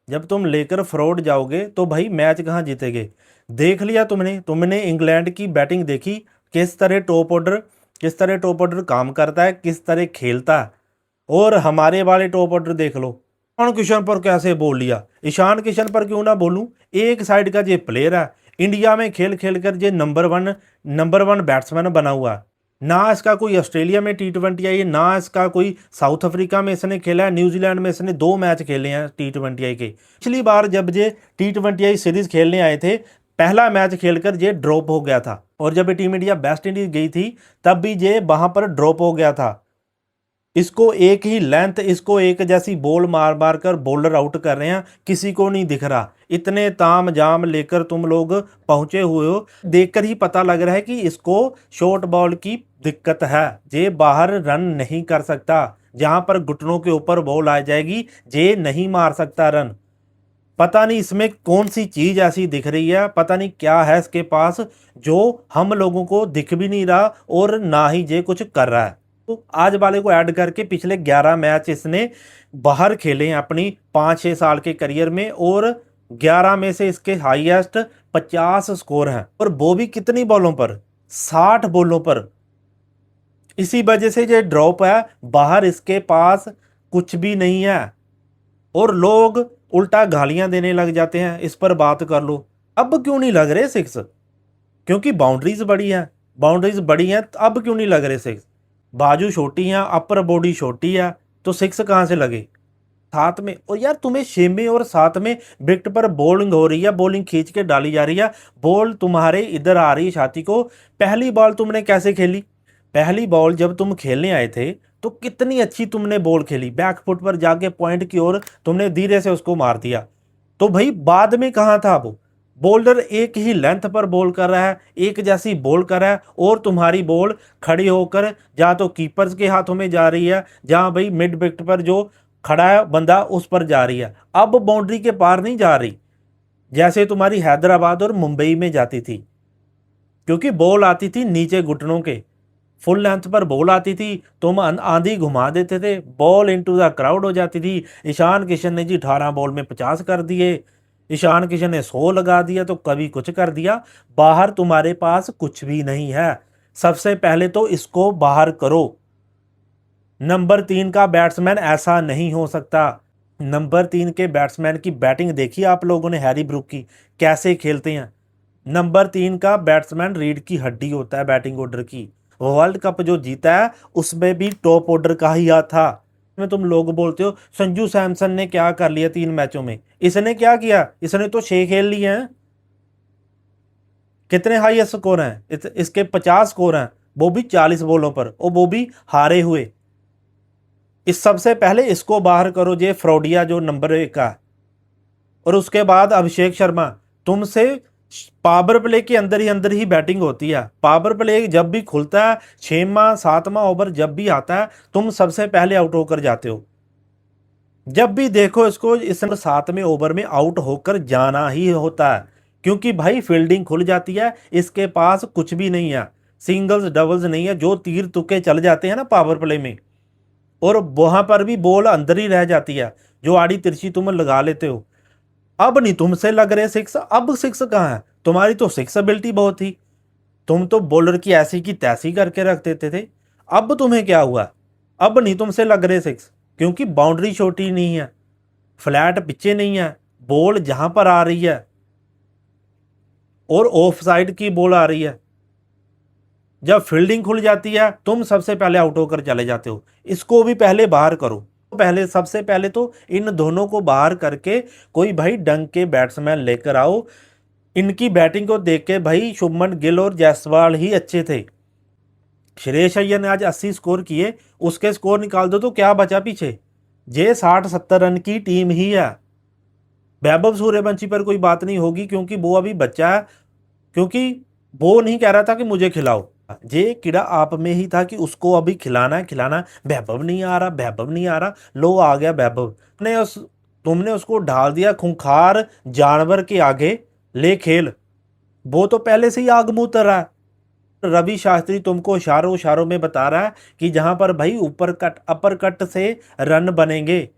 जब तुम लेकर फ्रॉड जाओगे तो भाई मैच कहाँ जीतेगे। देख लिया तुमने, तुमने इंग्लैंड की बैटिंग देखी, किस तरह टॉप ऑर्डर काम करता है, किस तरह खेलता है। और हमारे वाले टॉप ऑर्डर देख लो, ईशान किशन पर कैसे बोल लिया। ईशान किशन पर क्यों ना बोलूं, एक साइड का ये प्लेयर है, इंडिया में खेल खेल कर ये नंबर वन बैट्समैन बना हुआ है। ना इसका कोई ऑस्ट्रेलिया में टी20 आई है, ना इसका कोई साउथ अफ्रीका में इसने खेला है, न्यूजीलैंड में इसने 2 मैच खेले हैं टी20 के। पिछली बार जब ये टी20 सीरीज खेलने आए थे, पहला मैच खेलकर ये ड्रॉप हो गया था। और जब टीम इंडिया वेस्ट इंडीज गई थी तब भी ये वहां पर ड्रॉप हो गया था। इसको एक ही लेंथ, इसको एक जैसी बॉल मार मार कर बॉलर आउट कर रहे हैं, किसी को नहीं दिख रहा। इतने ताम जाम लेकर तुम लोग पहुंचे हुए हो, देखकर ही पता लग रहा है कि इसको शॉर्ट बॉल की दिक्कत है। जे बाहर रन नहीं कर सकता, जहां पर घुटनों के ऊपर बॉल आ जाएगी जे नहीं मार सकता रन। पता नहीं इसमें कौन सी चीज ऐसी दिख रही है, पता नहीं क्या है इसके पास जो हम लोगों को दिख भी नहीं रहा और ना ही ये कुछ कर रहा है। तो आज वाले को ऐड करके पिछले 11 मैच इसने बाहर खेले हैं अपनी 5-6 साल के करियर में, और 11 में से इसके हाईएस्ट 50 स्कोर हैं, और वो भी कितनी बॉलों पर, 60 बॉलों पर। इसी वजह से ये ड्रॉप है, बाहर इसके पास कुछ भी नहीं है। और लोग उल्टा गालियां देने लग जाते हैं, इस पर बात कर लो। अब क्यों नहीं लग रहे सिक्स, क्योंकि बाउंड्रीज बड़ी हैं, तो अब क्यों नहीं लग रहे सिक्स। बाजू छोटी हैं, अपर बॉडी छोटी है, तो सिक्स कहाँ से लगे। साथ में, और यार तुम्हें 6 में और 7 में विकेट पर बॉलिंग हो रही है, बॉलिंग खींच के डाली जा रही है, बॉल तुम्हारे इधर आ रही है छाती को। पहली बॉल तुमने कैसे खेली, पहली बॉल जब तुम खेलने आए थे तो कितनी अच्छी तुमने बॉल खेली, बैक फुट पर जाके पॉइंट की ओर तुमने धीरे से उसको मार दिया। तो भाई बाद में कहाँ था वो, बॉलर एक ही लेंथ पर बॉल कर रहा है, एक जैसी बॉल कर रहा है, और तुम्हारी बॉल खड़ी होकर जहाँ तो कीपर्स के हाथों में जा रही है, जहाँ भाई मिड विकेट पर जो खड़ा है बंदा उस पर जा रही है। अब बाउंड्री के पार नहीं जा रही, जैसे तुम्हारी हैदराबाद और मुंबई में जाती थी, क्योंकि बॉल आती थी नीचे घुटनों के, फुल लेंथ पर बॉल आती थी, तुम आंधी घुमा देते थे, बॉल इनटू द क्राउड हो जाती थी। ईशान किशन ने जी 18 बॉल में 50 कर दिए, ईशान किशन ने 100 लगा दिया, तो कभी कुछ कर दिया। बाहर तुम्हारे पास कुछ भी नहीं है, सबसे पहले तो इसको बाहर करो। नंबर 3 का बैट्समैन ऐसा नहीं हो सकता। नंबर 3 के बैट्समैन की बैटिंग देखी आप लोगों ने, हैरी ब्रूक की, कैसे खेलते हैं। नंबर 3 का बैट्समैन रीढ़ की हड्डी होता है बैटिंग ऑर्डर की। वर्ल्ड कप जो जीता है उसमें भी टॉप ऑर्डर का ही याद था। में तुम लोग बोलते हो संजू सैमसन ने क्या कर लिया 3 मैचों में, इसने क्या किया, इसने तो 6 खेल लिए हैं। कितने हाई स्कोर हैं इसके, 50 स्कोर हैं, वो भी 40 बॉलों पर, और वो भी हारे हुए। इस सबसे पहले इसको बाहर करो, जे फ्रॉडिया जो नंबर 1 का। और उसके बाद अभिषेक शर्मा, तुमसे पावर प्ले के अंदर ही बैटिंग होती है। पावर प्ले जब भी खुलता है, 6वां 7वां ओवर जब भी आता है, तुम सबसे पहले आउट होकर जाते हो। जब भी देखो इसको, इस 7वें ओवर में आउट होकर जाना ही होता है, क्योंकि भाई फील्डिंग खुल जाती है, इसके पास कुछ भी नहीं है, सिंगल्स डबल्स नहीं है, जो तीर तुक्के चल जाते हैं ना पावर प्ले में, और वहां पर भी बॉल अंदर ही रह जाती है, जो आड़ी तिरछी तुम लगा लेते हो। अब नहीं तुमसे लग रहे सिक्स, अब सिक्स कहाँ है, तुम्हारी तो सिक्स एबिलिटी बहुत थी, तुम तो बॉलर की ऐसी की तैसी करके रख देते थे। अब तुम्हें क्या हुआ, अब नहीं तुमसे लग रहे सिक्स, क्योंकि बाउंड्री छोटी नहीं है, फ्लैट पिच्चे नहीं है, बॉल जहां पर आ रही है और ऑफ साइड की बॉल आ रही है। जब फील्डिंग खुल जाती है तुम सबसे पहले आउट होकर चले जाते हो, इसको भी पहले बाहर करो। पहले सबसे पहले तो इन दोनों को बाहर करके कोई भाई डंग के बैट्समैन लेकर आओ। इनकी बैटिंग को देख के भाई शुभमन गिल और जायसवाल ही अच्छे थे। श्रेयस अय्यर ने आज 80 स्कोर किए, उसके स्कोर निकाल दो तो क्या बचा पीछे, ये 60-70 रन की टीम ही है। वैभव सूर्यवंशी पर कोई बात नहीं होगी, क्योंकि वो अभी बच्चा है, क्योंकि वो नहीं कह रहा था कि मुझे खिलाओ, ये कीड़ा आप में ही था कि उसको अभी खिलाना है खिलाना है। वैभव नहीं आ रहा, वैभव नहीं आ रहा, लो आ गया वैभव। तुमने उसको ढाल दिया खूंखार जानवर के आगे, ले खेल। वो तो पहले से ही आग मुंह तर रहा है। रवि शास्त्री तुमको इशारों इशारों में बता रहा है कि जहां पर भाई ऊपर कट अपर कट से रन बनेंगे,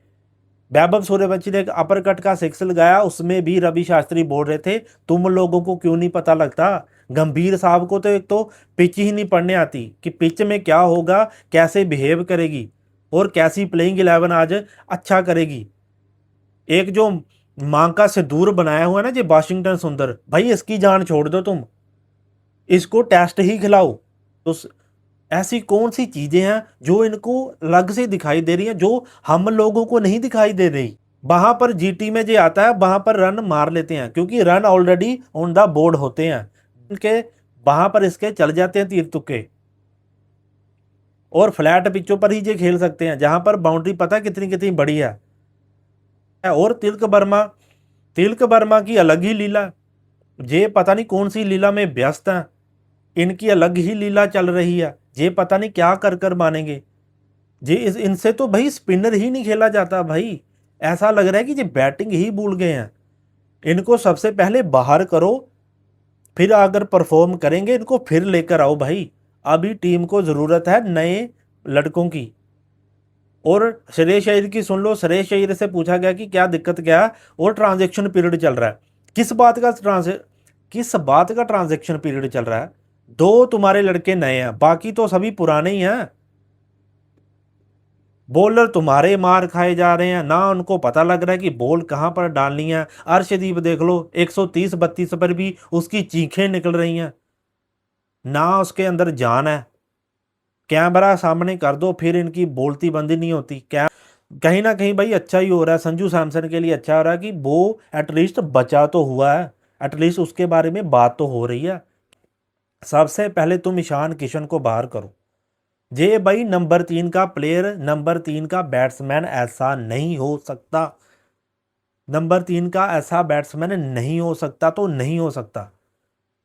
वैभव सूर्यवंशी ने एक अपर कट का सिक्स लगाया, उसमें भी रवि शास्त्री बोल रहे थे तुम लोगों को क्यों नहीं पता लगता। गंभीर साहब को तो एक तो पिच ही नहीं पढ़ने आती कि पिच में क्या होगा, कैसे बिहेव करेगी और कैसी प्लेइंग 11 आज अच्छा करेगी। एक जो मां का सिंदूर बनाया हुआ है ना, जो वाशिंगटन सुंदर, भाई इसकी जान छोड़ दो तुम, इसको टेस्ट ही खिलाओ। तो ऐसी कौन सी चीजें हैं जो इनको अलग से दिखाई दे रही हैं, जो हम लोगों को नहीं दिखाई दे रही। वहां पर जीटी में जो आता है वहां पर रन मार लेते हैं, क्योंकि run already on the board होते हैं इनके, वहां पर इसके चल जाते हैं तीर तुक्के। और फ्लैट पिचों पर ही ये खेल सकते हैं जहां पर बाउंड्री पता कितनी कितनी बड़ी है। और तिलक वर्मा की अलग ही लीला, ये पता नहीं कौन सी लीला में व्यस्त है, इनकी अलग ही लीला चल रही है, ये पता नहीं क्या कर कर मानेंगे। जी इनसे तो भाई स्पिनर ही नहीं खेला जाता भाई, ऐसा लग रहा है कि ये बैटिंग ही भूल गए हैं। इनको सबसे पहले बाहर करो, फिर अगर परफॉर्म करेंगे इनको फिर लेकर आओ भाई। अभी टीम को ज़रूरत है नए लड़कों की। और श्रेयस अय्यर की सुन लो, श्रेयस अय्यर से पूछा गया कि क्या दिक्कत क्या है, और ट्रांजैक्शन पीरियड चल रहा है। किस बात का ट्रांजैक्शन पीरियड चल रहा है। दो तुम्हारे लड़के नए हैं, बाकी तो सभी पुराने ही हैं। बॉलर तुम्हारे मार खाए जा रहे हैं, ना उनको पता लग रहा है कि बॉल कहां पर डालनी है। अर्शदीप देख लो 130-32 पर भी उसकी चीखें निकल रही हैं, ना उसके अंदर जान है। कैमरा सामने कर दो फिर इनकी बोलती बंदी नहीं होती। क्या कहीं ना कहीं भाई अच्छा ही हो रहा है, संजू सैमसन के लिए अच्छा हो रहा है कि वो एटलीस्ट बचा तो हुआ है, एटलीस्ट उसके बारे में बात तो हो रही है। सबसे पहले तुम ईशान किशन को बाहर करो। जे भाई नंबर 3 का प्लेयर, नंबर 3 का बैट्समैन ऐसा नहीं हो सकता, नंबर 3 का ऐसा बैट्समैन नहीं हो सकता, तो नहीं हो सकता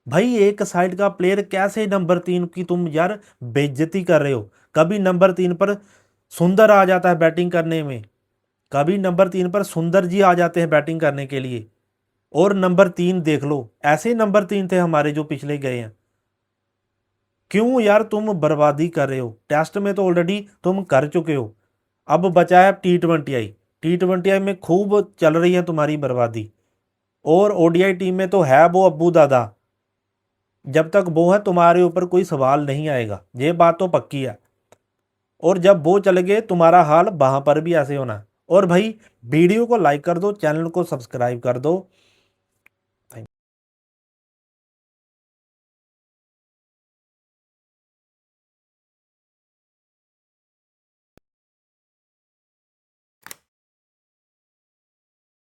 भाई। एक साइड का प्लेयर कैसे नंबर 3 की तुम यार बेइज्जती कर रहे हो। कभी नंबर 3 पर सुंदर आ जाता है बैटिंग करने में, कभी नंबर 3 पर सुंदर जी आ जाते हैं बैटिंग करने के लिए। और नंबर 3 देख लो, ऐसे नंबर 3 थे हमारे जो पिछले गए हैं। क्यों यार तुम बर्बादी कर रहे हो। टेस्ट में तो ऑलरेडी तुम कर चुके हो, अब बचा है टी20आई में खूब चल रही है तुम्हारी बर्बादी। और ओडीआई टीम में तो है वो अब्बू दादा, जब तक वो है तुम्हारे ऊपर कोई सवाल नहीं आएगा, ये बात तो पक्की है। और जब वो चले गए तुम्हारा हाल वहां पर भी ऐसे होना है। और भाई वीडियो को लाइक कर दो, चैनल को सब्सक्राइब कर दो।